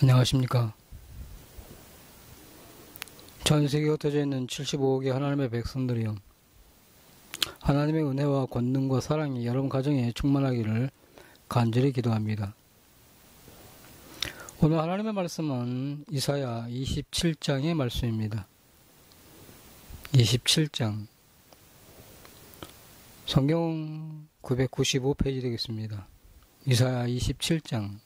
안녕하십니까. 전세계에 흩어져 있는 75억의 하나님의 백성들이여, 하나님의 은혜와 권능과 사랑이 여러분 가정에 충만하기를 간절히 기도합니다. 오늘 하나님의 말씀은 이사야 27장의 말씀입니다. 27장, 성경 995페이지 되겠습니다. 이사야 27장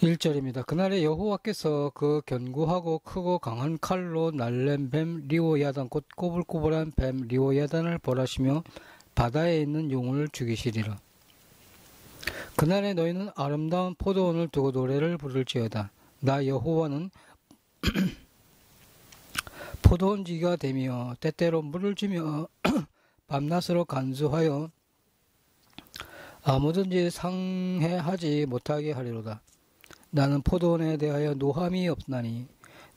1절입니다. 그날에 여호와께서 그 견고하고 크고 강한 칼로 날랜 뱀 리오야단, 곧 꼬불꼬불한 뱀 리오야단을 벌하시며 바다에 있는 용을 죽이시리라. 그날에 너희는 아름다운 포도원을 두고 노래를 부를지어다. 나 여호와는 포도원지기가 되며 때때로 물을 주며 밤낮으로 간수하여 아무든지 상해하지 못하게 하리로다. 나는 포도원에 대하여 노함이 없나니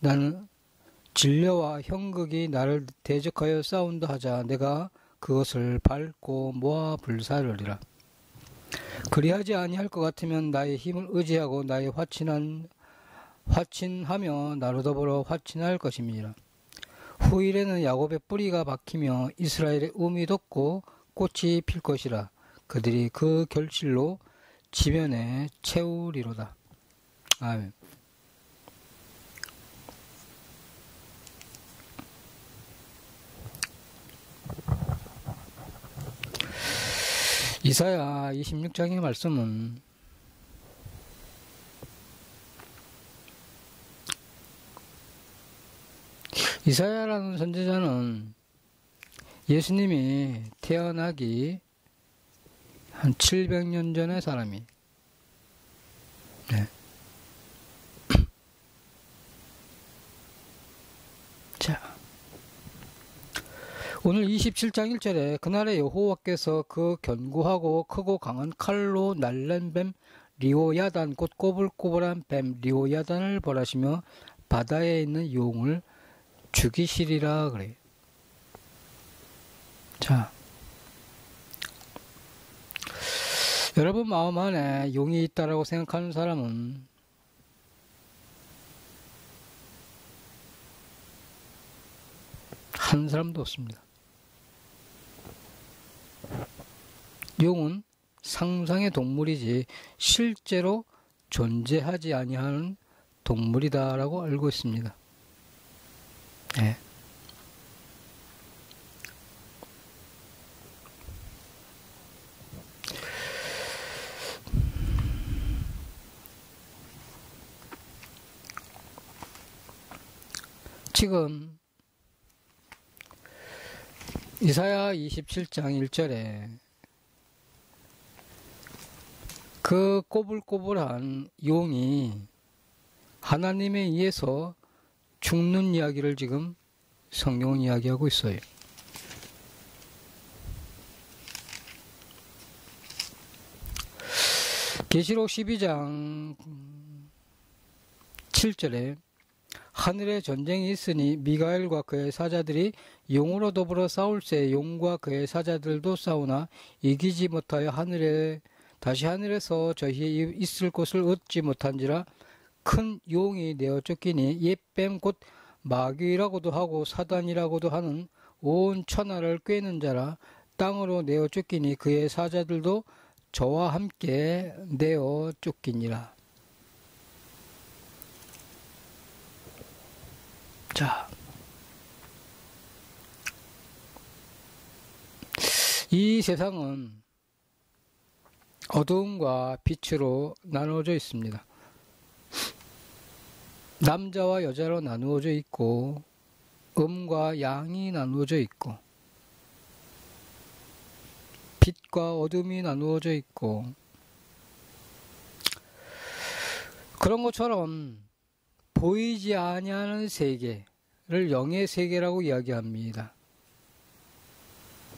나는 진려와 형극이 나를 대적하여 싸운다 하자 내가 그것을 밟고 모아 불사르리라. 그리하지 아니할 것 같으면 나의 힘을 의지하고 나의 화친하며 나로 더불어 화친할 것임이니라. 후일에는 야곱의 뿌리가 박히며 이스라엘의 음이 돋고 꽃이 필 것이라. 그들이 그 결실로 지면에 채우리로다. 아멘. 이사야 26장의 말씀은 이사야라는 선지자는 예수님이 태어나기 한 700년 전의 사람이, 네. 자, 오늘 27장 1절에 그날에 여호와께서 그 견고하고 크고 강한 칼로 날랜 뱀 리오야단, 곧 꼬불꼬불한 뱀 리오야단을 벌하시며 바다에 있는 용을 죽이시리라 그래. 자, 여러분 마음 안에 용이 있다라고 생각하는 사람은 한 사람도 없습니다. 용은 상상의 동물이지 실제로 존재하지 아니하는 동물이다라고 알고 있습니다. 네. 지금 이사야 27장 1절에 그 꼬불꼬불한 용이 하나님에 의해서 죽는 이야기를 지금 성경은 이야기하고 있어요. 계시록 12장 7절에 하늘에 전쟁이 있으니 미가엘과 그의 사자들이 용으로 더불어 싸울새 용과 그의 사자들도 싸우나 이기지 못하여 다시 하늘에서 저희의 있을 곳을 얻지 못한지라. 큰 용이 내어 쫓기니 옛뱀 곧 마귀라고도 하고 사단이라고도 하는 온 천하를 꿰는 자라. 땅으로 내어 쫓기니 그의 사자들도 저와 함께 내어 쫓기니라. 자, 이 세상은 어두움과 빛으로 나누어져 있습니다. 남자와 여자로 나누어져 있고 음과 양이 나누어져 있고 빛과 어둠이 나누어져 있고, 그런 것처럼 보이지 아니하는 세계를 영의 세계라고 이야기합니다.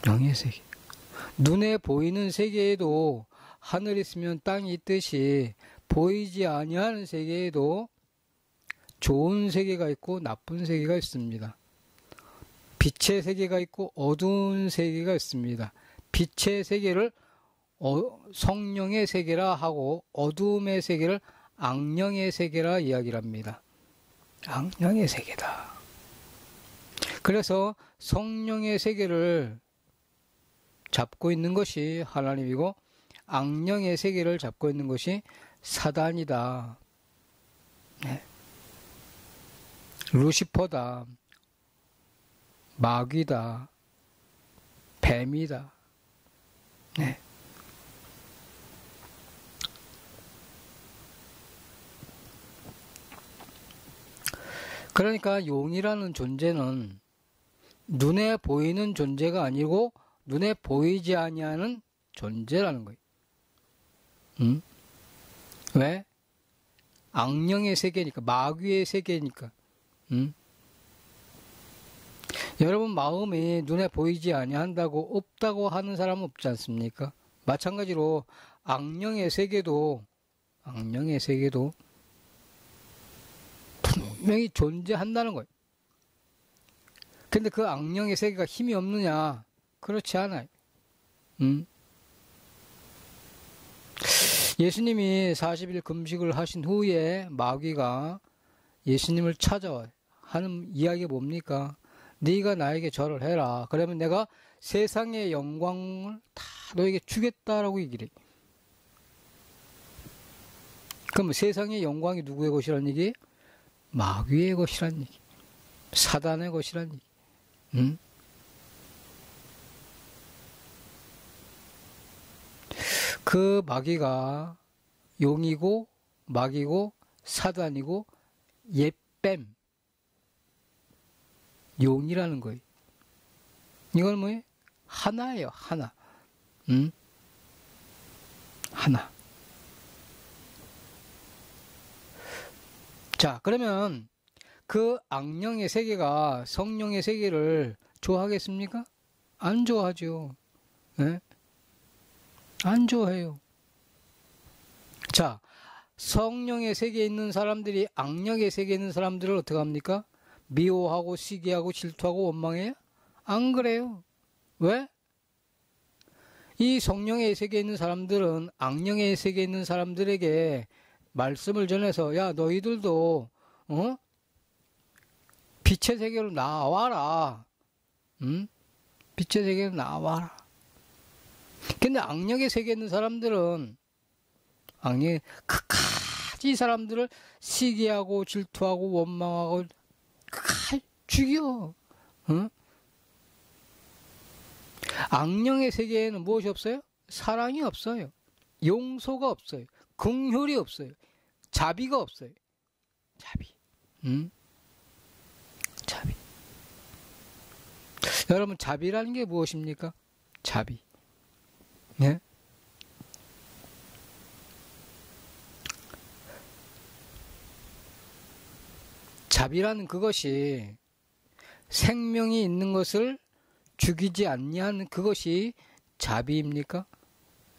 영의 세계. 눈에 보이는 세계에도 하늘이 있으면 땅이 있듯이 보이지 아니하는 세계에도 좋은 세계가 있고 나쁜 세계가 있습니다. 빛의 세계가 있고 어두운 세계가 있습니다. 빛의 세계를 성령의 세계라 하고 어두움의 세계를 악령의 세계라 이야기를 합니다. 악령의 세계다. 그래서 성령의 세계를 잡고 있는 것이 하나님이고 악령의 세계를 잡고 있는 것이 사단이다. 네. 루시퍼다. 마귀다. 뱀이다. 네. 그러니까 용이라는 존재는 눈에 보이는 존재가 아니고 눈에 보이지 아니하는 존재라는 거예요. 왜? 악령의 세계니까, 마귀의 세계니까. 여러분 마음이 눈에 보이지 아니한다고 없다고 하는 사람은 없지 않습니까? 마찬가지로 악령의 세계도 분명히 존재한다는 거예요. 근데 그 악령의 세계가 힘이 없느냐? 그렇지 않아요. 예수님이 40일 금식을 하신 후에 마귀가 예수님을 찾아와요. 하는 이야기가 뭡니까? 네가 나에게 절을 해라. 그러면 내가 세상의 영광을 다 너에게 주겠다라고 얘기를 해요. 그럼 세상의 영광이 누구의 것이라는 얘기? 마귀의 것이라는 얘기. 사단의 것이라는 얘기. 그 마귀가 용이고 마귀고 사단이고 옛뱀 용이라는 거예요. 이건 뭐예요? 하나예요. 하나. 하나. 자, 그러면 그 악령의 세계가 성령의 세계를 좋아하겠습니까? 안 좋아하죠. 네? 안 좋아해요. 자, 성령의 세계에 있는 사람들이 악령의 세계에 있는 사람들을 어떻게 합니까? 미워하고 시기하고 질투하고 원망해요? 안 그래요. 왜? 이 성령의 세계에 있는 사람들은 악령의 세계에 있는 사람들에게 말씀을 전해서 야 너희들도 빛의 세계로 나와라. 빛의 세계로 나와라. 근데 악령의 세계에 있는 사람들은 악령의 끝까지 이 사람들을 시기하고 질투하고 원망하고 끝까지 죽여. 악령의 세계에는 무엇이 없어요? 사랑이 없어요. 용서가 없어요. 긍휼이 없어요. 자비가 없어요. 자비. 자비. 여러분 자비라는 게 무엇입니까? 자비. 네? 자비라는 그것이 생명이 있는 것을 죽이지 않냐는 그것이 자비입니까?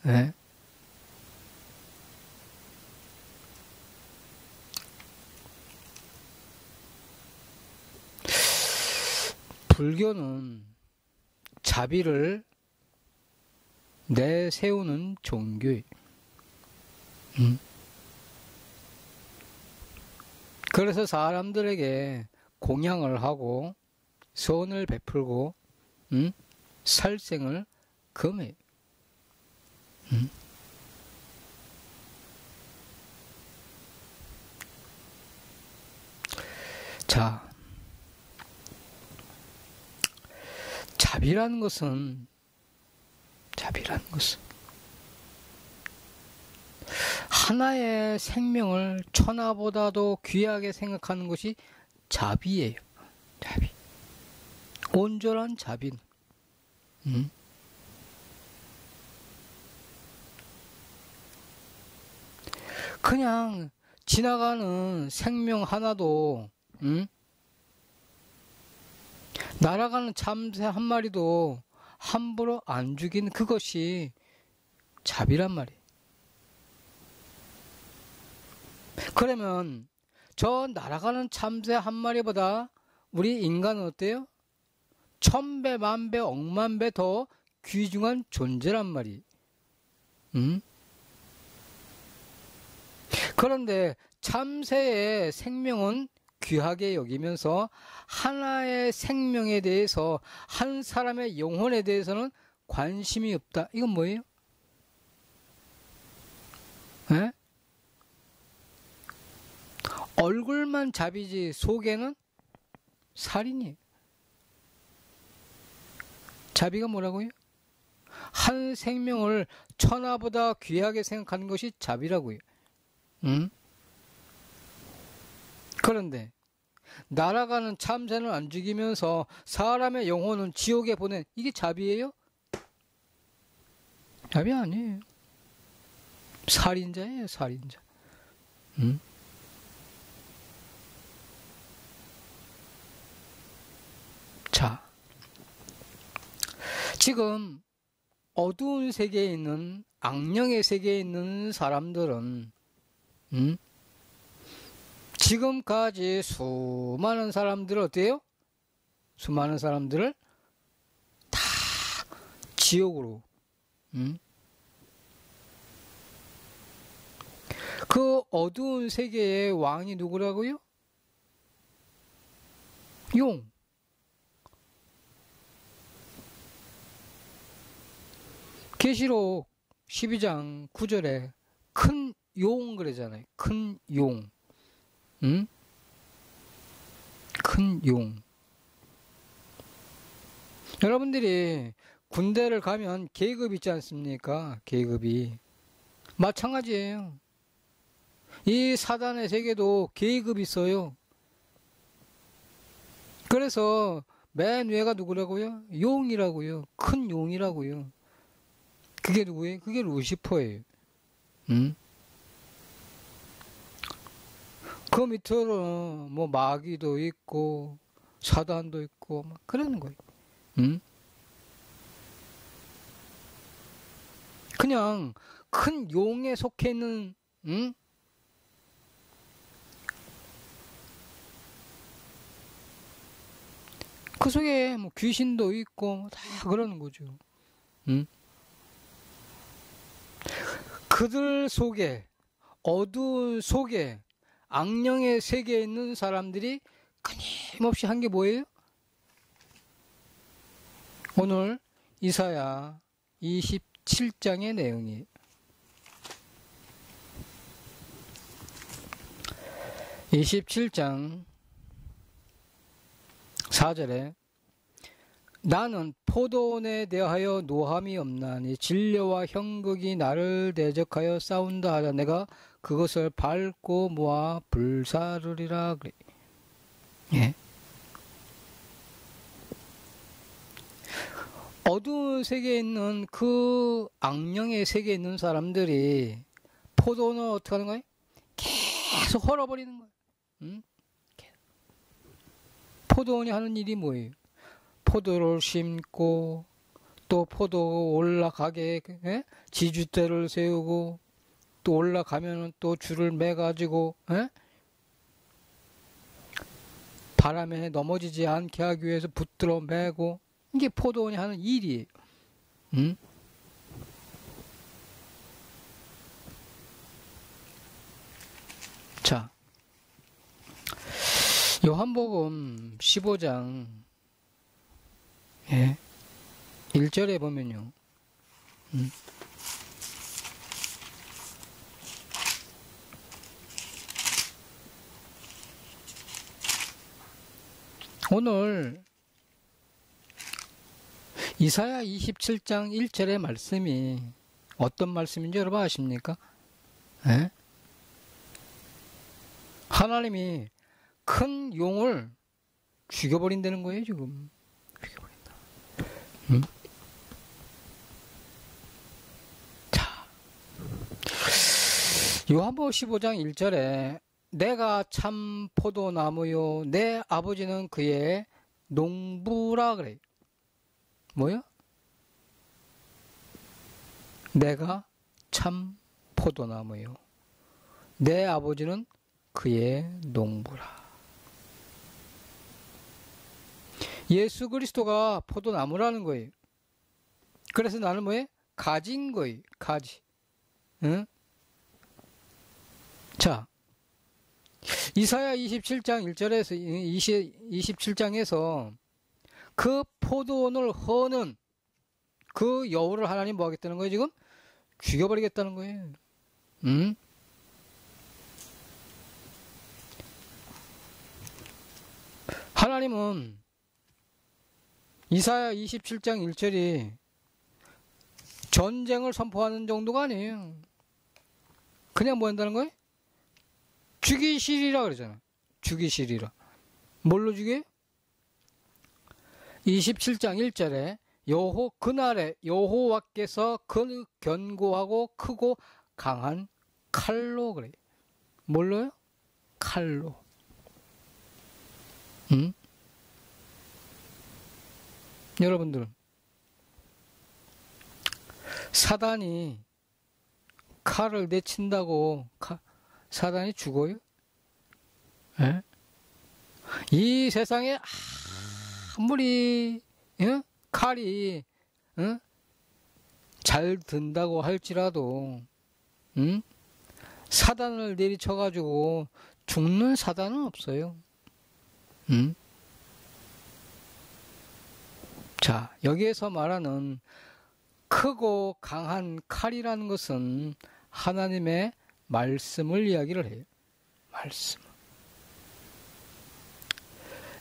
네? 불교는 자비를 내세우는 종교예요. 그래서 사람들에게 공양을 하고 선을 베풀고 살생을 금해요. 자, 자비라는 것은 하나의 생명을 천하보다도 귀하게 생각하는 것이 자비예요. 자비. 온전한 자비는. 그냥 지나가는 생명 하나도 날아가는 참새 한 마리도 함부로 안 죽이는 그것이 자비란 말이에요. 그러면 저 날아가는 참새 한 마리보다 우리 인간은 어때요? 1000배, 만배, 억만배 더 귀중한 존재란 말이에요. 그런데 참새의 생명은 귀하게 여기면서 하나의 생명에 대해서, 한 사람의 영혼에 대해서는 관심이 없다. 이건 뭐예요? 에? 얼굴만 잡이지 속에는 살인이에요. 자비가 뭐라고요? 한 생명을 천하보다 귀하게 생각하는 것이 자비라고요. 그런데 날아가는 참새는 안 죽이면서 사람의 영혼은 지옥에 보낸, 이게 자비예요? 자비 아니에요. 살인자예요, 살인자. 자, 지금 어두운 세계에 있는, 악령의 세계에 있는 사람들은 지금까지 수많은 사람들을 어때요? 수많은 사람들을 다 지옥으로, 그 어두운 세계의 왕이 누구라고요? 용. 계시록 12장 9절에 큰 용 그러잖아요. 큰 용. 큰 용. 여러분들이 군대를 가면 계급 있지 않습니까? 계급이. 마찬가지예요. 이 사단의 세계도 계급이 있어요. 그래서 맨 위가 누구라고요? 용이라고요. 큰 용이라고요. 그게 누구예요? 그게 루시퍼예요. 그 밑으로 뭐 마귀도 있고 사단도 있고 막 그러는 거예요. 그냥 큰 용에 속해 있는, 그 속에 뭐 귀신도 있고 다 그러는 거죠. 그들 속에, 어두운 속에, 악령의 세계에 있는 사람들이 끊임없이 한 게 뭐예요? 오늘 이사야 27장의 내용이에요. 27장 4절에 나는 포도원에 대하여 노함이 없나니 진려와 형극이 나를 대적하여 싸운다 하자 내가 그것을 밟고 모아 불사르리라 그래. 예. 어두운 세계에 있는 그 악령의 세계에 있는 사람들이 포도원을 어떻게 하는 거예요? 계속 헐어버리는 거예요. 포도원이 하는 일이 뭐예요? 포도를 심고 또 포도 올라가게 지주대를 세우고 또 올라가면 또 줄을 매가지고 바람에 넘어지지 않게 하기 위해서 붙들어 매고, 이게 포도원이 하는 일이에요. 자, 요한복음 15장 1절에 보면요. 오늘 이사야 27장 1절의 말씀이 어떤 말씀인지 여러분 아십니까? 하나님이 큰 용을 죽여버린다는 거예요, 지금. 죽여버린다. 자, 요한복음 15장 1절에 내가 참 포도나무요 내 아버지는 그의 농부라 그래요. 뭐요? 내가 참 포도나무요 내 아버지는 그의 농부라. 예수 그리스도가 포도나무라는 거예요. 그래서 나는 뭐예요? 가지인 거예요. 가지. 응? 자, 이사야 27장 1절에서 27장에서 그 포도원을 허는 그 여우를 하나님 뭐 하겠다는 거예요, 지금? 죽여버리겠다는 거예요. 응? 하나님은 이사야 27장 1절이 전쟁을 선포하는 정도가 아니에요. 그냥 뭐 한다는 거예요? 죽이시리라 그러잖아. 죽이시리라. 뭘로 죽여요? 27장 1절에 그날에 여호와께서 그 견고하고 크고 강한 칼로 그래요. 뭘로요? 칼로. 응? 여러분들, 사단이 칼을 내친다고 사단이 죽어요? 에? 이 세상에 아무리 칼이 잘 든다고 할지라도 사단을 내리쳐가지고 죽는 사단은 없어요. 자, 여기에서 말하는 크고 강한 칼이라는 것은 하나님의 말씀을 이야기를 해요. 말씀.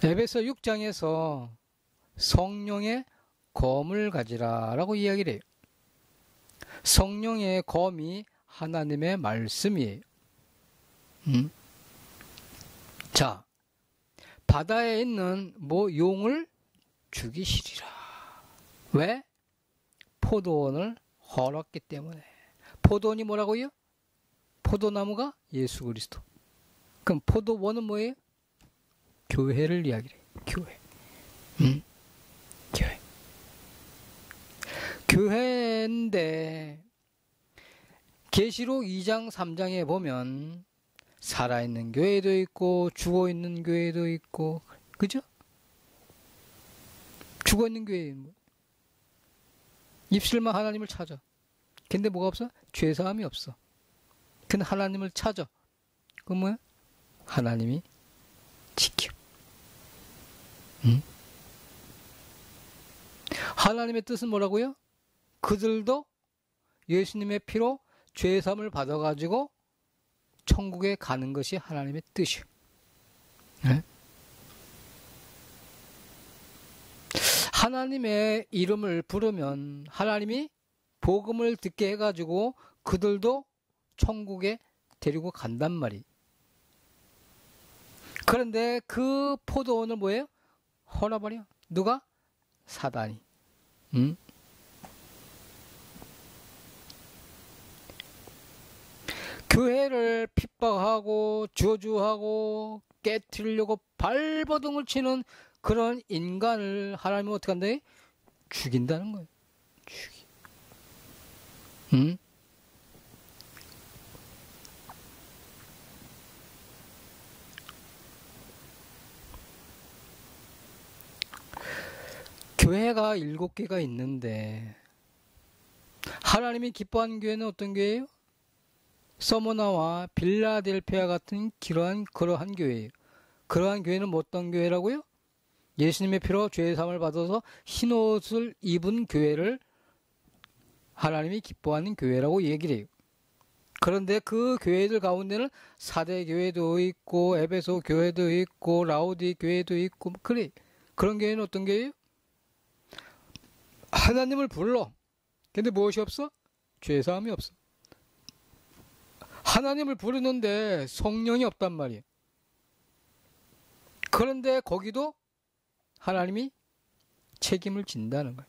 에베소 6장에서 성령의 검을 가지라라고 이야기를 해요. 성령의 검이 하나님의 말씀이에요. 자, 바다에 있는 용을 죽이시리라. 왜? 포도원을 헐었기 때문에. 포도원이 뭐라고요? 포도나무가 예수 그리스도. 그럼 포도원은 뭐예요? 교회를 이야기해요. 교회. 교회. 교회인데 계시록 2장 3장에 보면 살아있는 교회도 있고 죽어있는 교회도 있고, 그죠? 죽어있는 교회는 입술만 하나님을 찾아. 근데 뭐가 없어? 죄사함이 없어. 근데 하나님을 찾아. 그건 뭐야? 하나님이 지켜. 하나님의 뜻은 뭐라고요? 그들도 예수님의 피로 죄사함을 받아가지고 천국에 가는 것이 하나님의 뜻이에요. 네? 하나님의 이름을 부르면 하나님이 복음을 듣게 해가지고 그들도 천국에 데리고 간단 말이에요. 그런데 그 포도원을 뭐예요? 헐어버려. 누가? 사단이. 교회를 핍박하고 저주하고 깨트리려고 발버둥을 치는 그런 인간을 하나님은 어떻게 한다? 죽인다는 거예요. 교회가 7개가 있는데 하나님이 기뻐하는 교회는 어떤 교회예요? 서머나와 빌라델피아 같은 그러한 교회예요. 그러한 교회는 어떤 교회라고요? 예수님의 피로 죄의 사함을 받아서 흰옷을 입은 교회를 하나님이 기뻐하는 교회라고 얘기를 해요. 그런데 그 교회들 가운데는 사대 교회도 있고 에베소 교회도 있고 라우디 교회도 있고 그래. 그런 교회는 어떤 교회예요? 하나님을 불러. 근데 무엇이 없어? 죄의 사함이 없어. 하나님을 부르는데 성령이 없단 말이에요. 그런데 거기도 하나님이 책임을 진다는 거예요.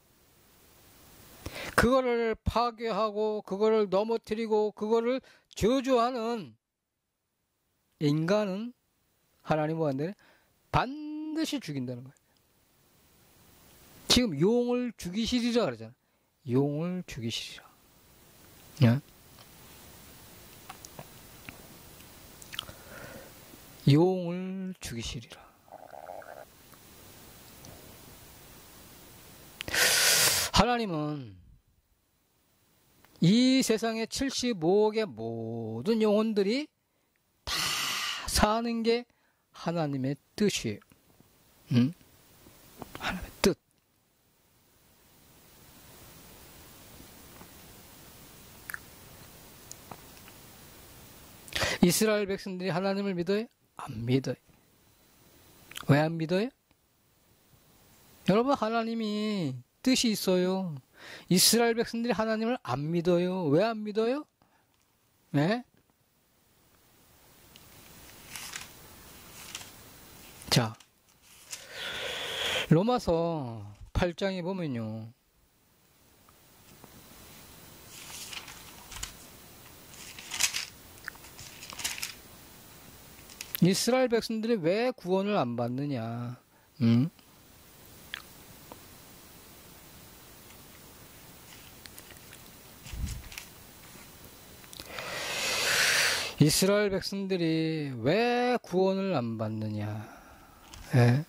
그거를 파괴하고 그거를 넘어뜨리고 그거를 저주하는 인간은 하나님 뭐한다네? 반드시 죽인다는 거예요. 지금 용을 죽이시리라 그러잖아. 용을 죽이시리라. 네? 용을 죽이시리라. 하나님은 이 세상의 75억의 모든 영혼들이 다 사는 게 하나님의 뜻이에요. 응? 하나님의 뜻. 이스라엘 백성들이 하나님을 믿어요? 안 믿어요. 왜 안 믿어요? 여러분, 하나님이 뜻이 있어요. 이스라엘 백성들이 하나님을 안 믿어요. 왜 안 믿어요? 네? 자, 로마서 8장에 보면요. 이스라엘 백성들이 왜 구원을 안 받느냐? 응? 이스라엘 백성들이 왜 구원을 안 받느냐? 예?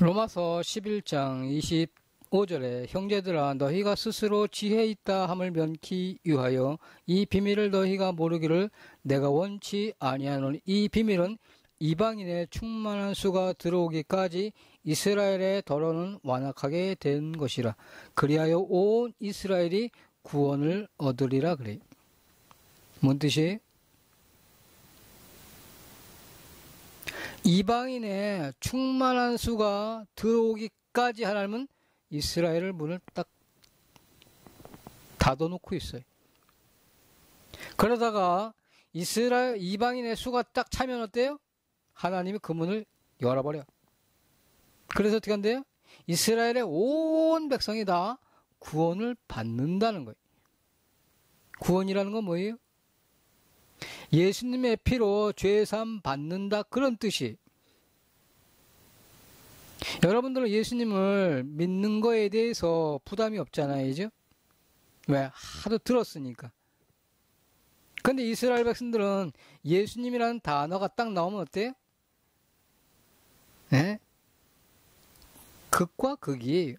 로마서 11장 25절에 형제들아 너희가 스스로 지혜 있다 함을 면키 위하여 이 비밀을 너희가 모르기를 내가 원치 아니하노니 이 비밀은 이방인의 충만한 수가 들어오기까지 이스라엘의 더러는 완악하게 된 것이라. 그리하여 온 이스라엘이 구원을 얻으리라 그래. 뭔 뜻이에요? 이방인의 충만한 수가 들어오기까지 하나님은 이스라엘을 문을 딱 닫아놓고 있어요. 그러다가 이방인의 수가 딱 차면 어때요? 하나님이 그 문을 열어버려. 그래서 어떻게 한대요? 이스라엘의 온 백성이 다 구원을 받는다는 거예요. 구원이라는 건 뭐예요? 예수님의 피로 죄사함 받는다, 그런 뜻이. 여러분들은 예수님을 믿는 거에 대해서 부담이 없잖아요, 그죠? 왜? 하도 들었으니까. 근데 이스라엘 백성들은 예수님이라는 단어가 딱 나오면 어때요? 네? 극과 극이에요.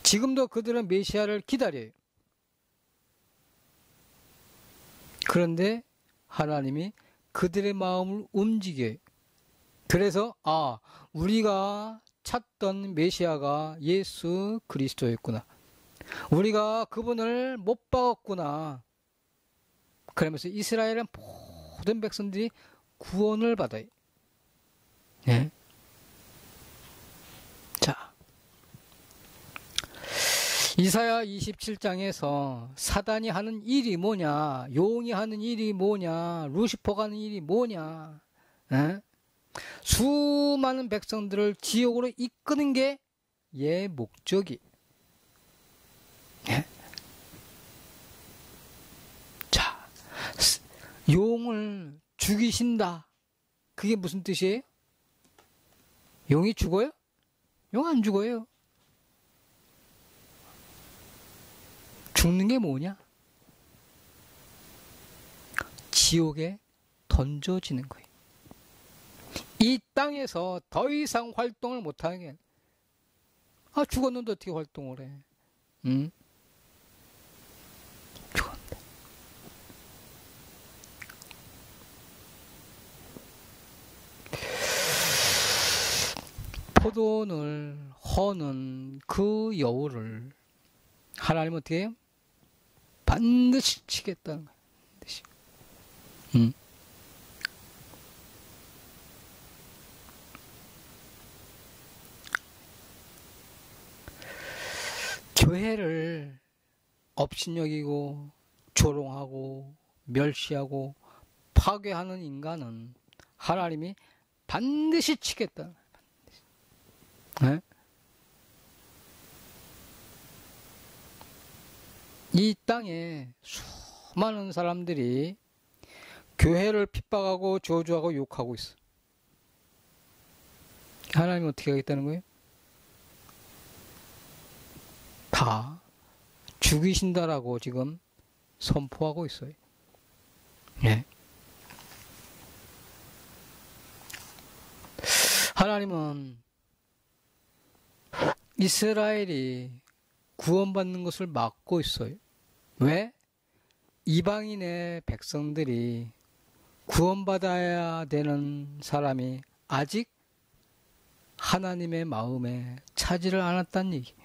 지금도 그들은 메시아를 기다려요. 그런데 하나님이 그들의 마음을 움직여요. 그래서 우리가 찾던 메시아가 예수 그리스도였구나. 우리가 그분을 못 박았구나. 그러면서 이스라엘의 모든 백성들이 구원을 받아요. 네? 자, 이사야 27장에서 사단이 하는 일이 뭐냐, 용이 하는 일이 뭐냐, 루시퍼가 하는 일이 뭐냐, 에? 수많은 백성들을 지옥으로 이끄는 게 얘 목적이. 예? 자, 용을 죽이신다. 그게 무슨 뜻이에요? 용이 죽어요? 용 안 죽어요. 죽는 게 뭐냐? 지옥에 던져지는 거예요. 이 땅에서 더 이상 활동을 못하게. 죽었는데 어떻게 활동을 해? 응? 죽었는데. 포도를 허는 그 여우를 하나님은 어떻게 해요? 반드시 치겠다는 거예요. 반드시. 교회를 업신여기고 조롱하고 멸시하고 파괴하는 인간은 하나님이 반드시 치겠다. 네? 이 땅에 수많은 사람들이 교회를 핍박하고 저주하고 욕하고 있어. 하나님은 어떻게 하겠다는 거예요? 다 죽이신다라고 지금 선포하고 있어요. 네. 하나님은 이스라엘이 구원받는 것을 막고 있어요. 왜? 이방인의 백성들이 구원받아야 되는 사람이 아직 하나님의 마음에 차지를 않았다는 얘기.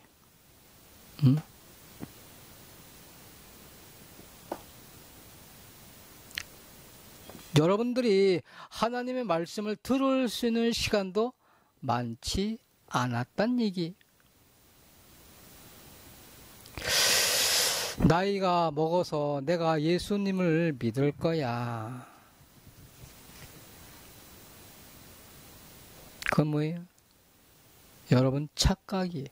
여러분들이 하나님의 말씀을 들을 수 있는 시간도 많지 않았단 얘기. 나이가 먹어서 내가 예수님을 믿을 거야. 그건 뭐예요? 여러분 착각이에요.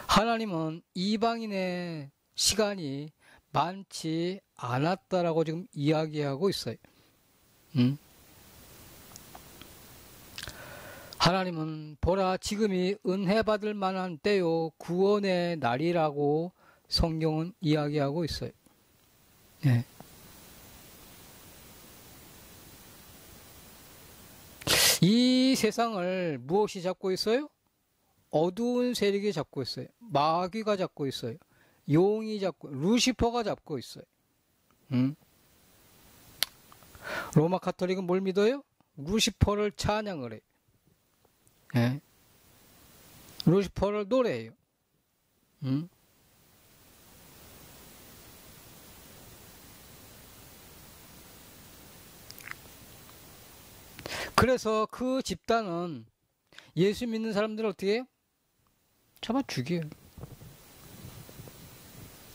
하나님은 이방인의 시간이 많지 않았다라고 지금 이야기하고 있어요. 하나님은 보라 지금이 은혜 받을 만한 때요 구원의 날이라고 성경은 이야기하고 있어요. 네. 이 세상을 무엇이 잡고 있어요? 어두운 세력이 잡고 있어요. 마귀가 잡고 있어요. 용이 잡고, 루시퍼가 잡고 있어요. 로마 가톨릭은 뭘 믿어요? 루시퍼를 찬양을 해요. 예? 루시퍼를 노래해요. 그래서 그 집단은 예수 믿는 사람들을 어떻게 해요? 잡아 죽여요.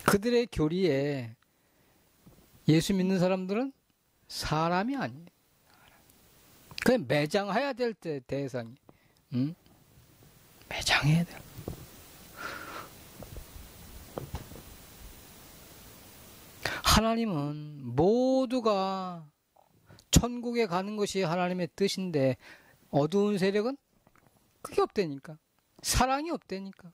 그들의 교리에 예수 믿는 사람들은 사람이 아니에요. 그냥 매장해야 될 때 대상이. 매장해야 돼요. 하나님은 모두가 천국에 가는 것이 하나님의 뜻인데 어두운 세력은 그게 없다니까. 사랑이 없다니까.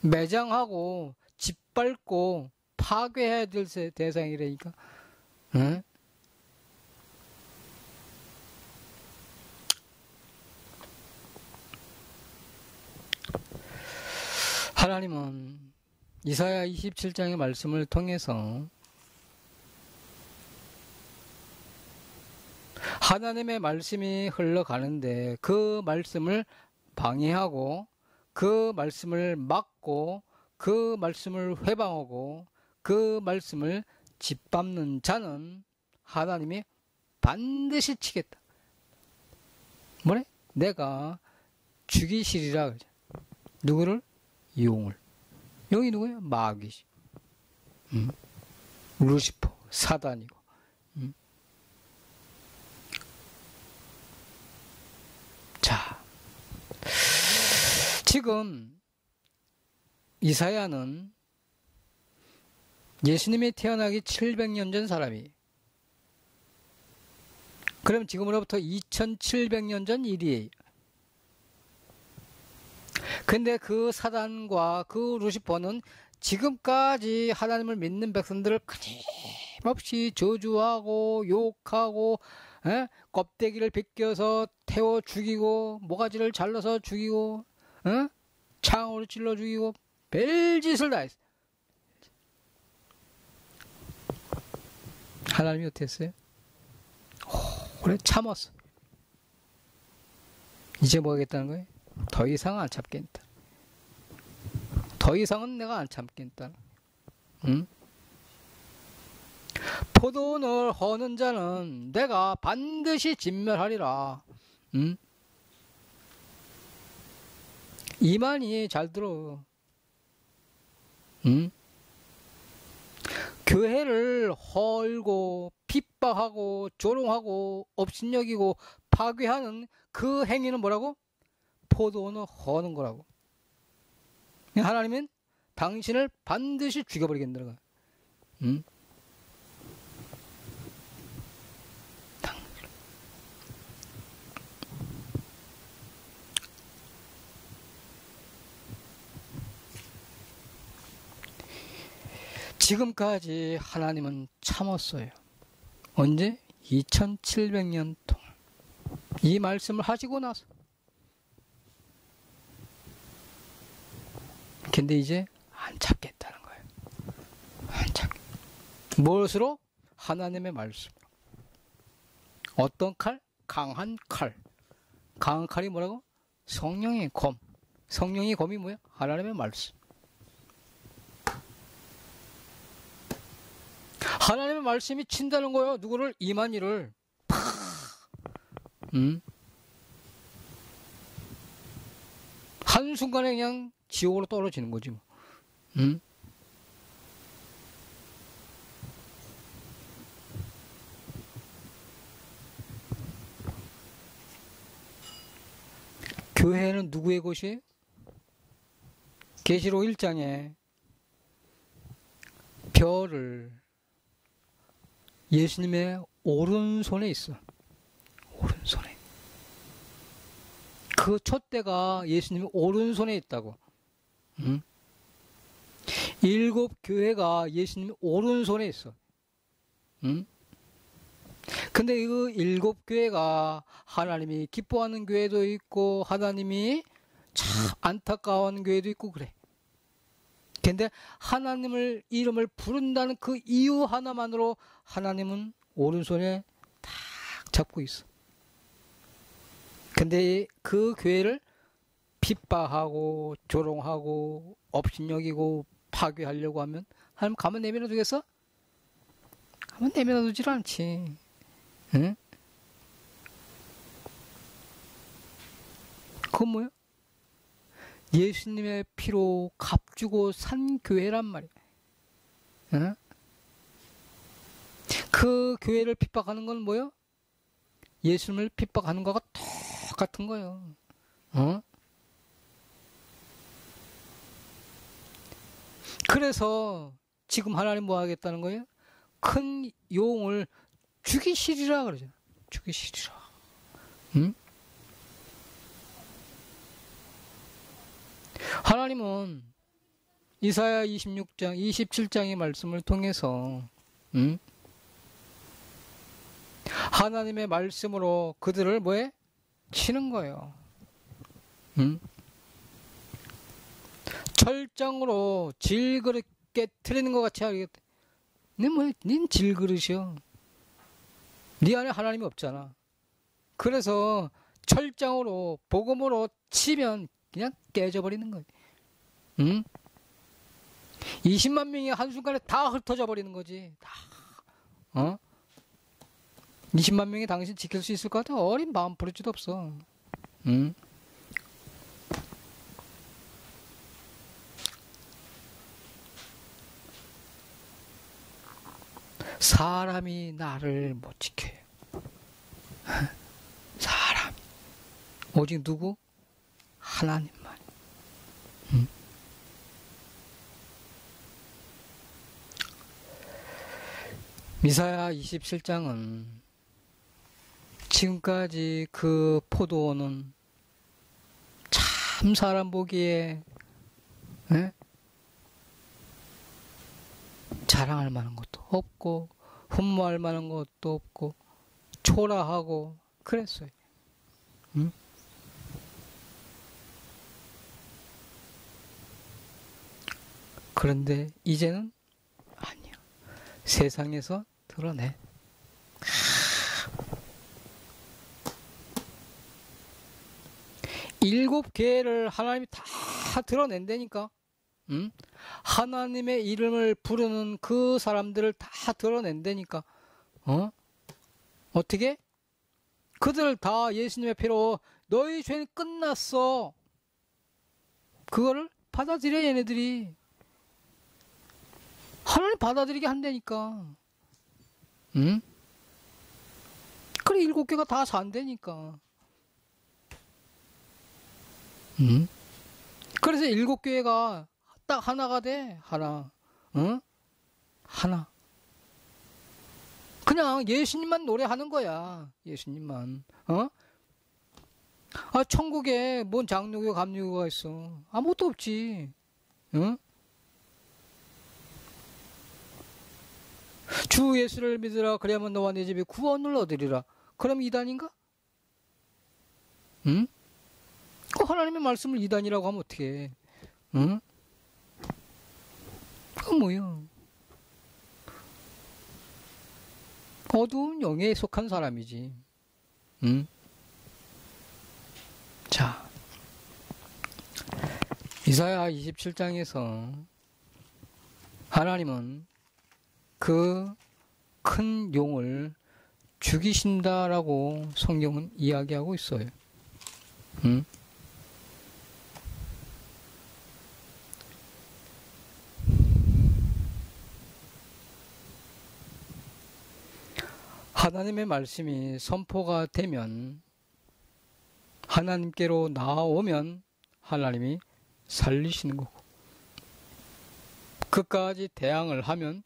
매장하고 짓밟고 파괴해야 될 대상이라니까. 응? 하나님은 이사야 27장의 말씀을 통해서 하나님의 말씀이 흘러가는데 그 말씀을 방해하고 그 말씀을 막고 그 말씀을 회방하고 그 말씀을 짓밟는 자는 하나님이 반드시 치겠다. 뭐래? 내가 죽이시리라 그러죠. 누구를? 용을. 용이 누구예요? 마귀지. 루시퍼, 사단이고. 자, 지금 이사야는 예수님이 태어나기 700년 전 사람이에요. 그럼 지금으로부터 2700년 전 일이에요. 근데 그 사단과 그 루시퍼는 지금까지 하나님을 믿는 백성들을 끊임없이 저주하고 욕하고 껍데기를 벗겨서 태워 죽이고 모가지를 잘라서 죽이고 창으로 찔러 죽이고 별짓을 다 했어요. 하나님이 어떻게 했어요? 오래 참았어. 이제 뭐 하겠다는 거예요? 더 이상 안 참겠다. 더 이상은 내가 안 참겠다. 포도원을 허는 자는 내가 반드시 진멸하리라. 이만희 잘 들어. 교회를 헐고 핍박하고 조롱하고 업신여기고 파괴하는 그 행위는 뭐라고? 포도원을 허는 거라고. 하나님은 당신을 반드시 죽여버리겠다는 거야. 지금까지 하나님은 참았어요. 언제? 2700년 동안 이 말씀을 하시고 나서 근데 이제 안 찾겠다는 거예요. 안 찾겠다. 무엇으로? 하나님의 말씀으로. 어떤 칼? 강한 칼. 강한 칼이 뭐라고? 성령의 검. 성령의 검이 뭐야? 하나님의 말씀. 하나님의 말씀이 친다는 거예요. 누구를? 이만희를. 한순간에 그냥 지옥으로 떨어지는 거지 뭐. 교회는 누구의 것이에요? 계시록 1장에 별을 예수님의 오른손에 있어. 오른손에. 그 촛대가 예수님의 오른손에 있다고. 7 교회가 예수님의 오른손에 있어. 근데 그 7 교회가 하나님이 기뻐하는 교회도 있고 하나님이 참 안타까워하는 교회도 있고 그래. 근데 하나님을 이름을 부른다는 그 이유 하나만으로 하나님은 오른손에 딱 잡고 있어. 근데 그 교회를 핍박하고 조롱하고 업신여기고 파괴하려고 하면 하나님 가만 내버려 두겠어? 가만 내버려 두질 않지. 응? 그건 뭐야? 예수님의 피로 값주고 산 교회란 말이야. 응? 그 교회를 핍박하는 건 뭐야? 예수님을 핍박하는 거가 똑같은 거예요. 어? 그래서 지금 하나님 뭐 하겠다는 거예요? 큰 용을 죽이시리라 그러잖아. 죽이시리라. 응? 하나님은 이사야 26장, 27장의 말씀을 통해서 하나님의 말씀으로 그들을 뭐해? 치는 거예요. 철장으로 질그릇 깨트리는 것 같이 하겠다. 닌 질그릇이요. 네 안에 하나님이 없잖아. 그래서 철장으로 복음으로 치면 그냥 깨져버리는 거예요. 20만 명이 한순간에 다 흩어져 버리는 거지. 다. 20만 명이 당신 지킬 수 있을 것 같아? 어린 마음 부르지도 없어. 사람이 나를 못 지켜요. 사람. 오직 누구? 하나님만. 이사야 27장은 지금까지 그 포도원은 참 사람 보기에 자랑할 만한 것도 없고 흠모할 만한 것도 없고 초라하고 그랬어요. 그런데 이제는 아니야. 세상에서 드러내. 일곱 개를 하나님이 다 드러낸다니까. 하나님의 이름을 부르는 그 사람들을 다 드러낸다니까. 어떻게? 그들 다 예수님의 피로 너희 죄는 끝났어. 그거를 받아들여 얘네들이. 하나님 받아들이게 한다니까. 그래 7개가 다 산다니까. 그래서 7교회가 딱 하나가 돼. 하나. 하나. 그냥 예수님만 노래하는 거야. 예수님만. 천국에 뭔 장로교 감리교가 있어. 아무것도 없지. 주 예수를 믿으라 그리하면 너와 네 집이 구원을 얻으리라. 그럼 이단인가? 응? 그 하나님의 말씀을 이단이라고 하면 어떡해? 응? 그건 뭐야? 어두운 영에 속한 사람이지. 응? 자, 이사야 27장에서 하나님은 그 큰 용을 죽이신다라고 성경은 이야기하고 있어요. 응? 하나님의 말씀이 선포가 되면, 하나님께로 나오면 하나님이 살리시는 거고, 그까지 대항을 하면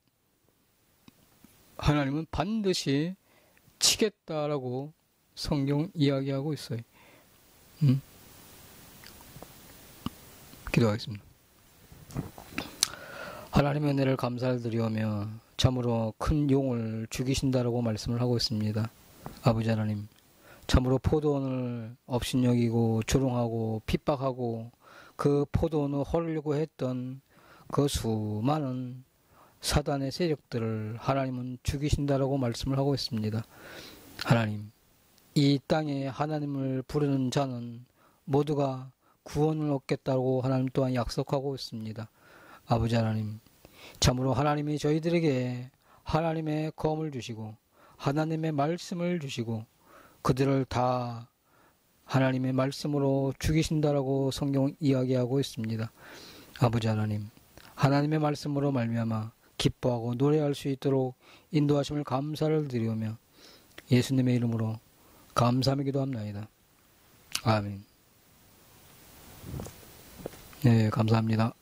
하나님은 반드시 치겠다라고 성경 이야기하고 있어요. 기도하겠습니다. 하나님의 은혜를 감사를 드리오며 참으로 큰 용을 죽이신다라고 말씀을 하고 있습니다. 아버지 하나님, 참으로 포도원을 업신여기고 조롱하고 핍박하고 그 포도원을 헐려고 했던 그 수많은 사단의 세력들을 하나님은 죽이신다라고 말씀을 하고 있습니다. 하나님, 이 땅에 하나님을 부르는 자는 모두가 구원을 얻겠다고 하나님 또한 약속하고 있습니다. 아버지 하나님, 참으로 하나님이 저희들에게 하나님의 검을 주시고 하나님의 말씀을 주시고 그들을 다 하나님의 말씀으로 죽이신다라고 성경 이야기하고 있습니다. 아버지 하나님, 하나님의 말씀으로 말미암아 기뻐하고 노래할 수 있도록 인도하심을 감사를 드리오며 예수님의 이름으로 감사하며 기도합나이다. 아멘. 네, 감사합니다.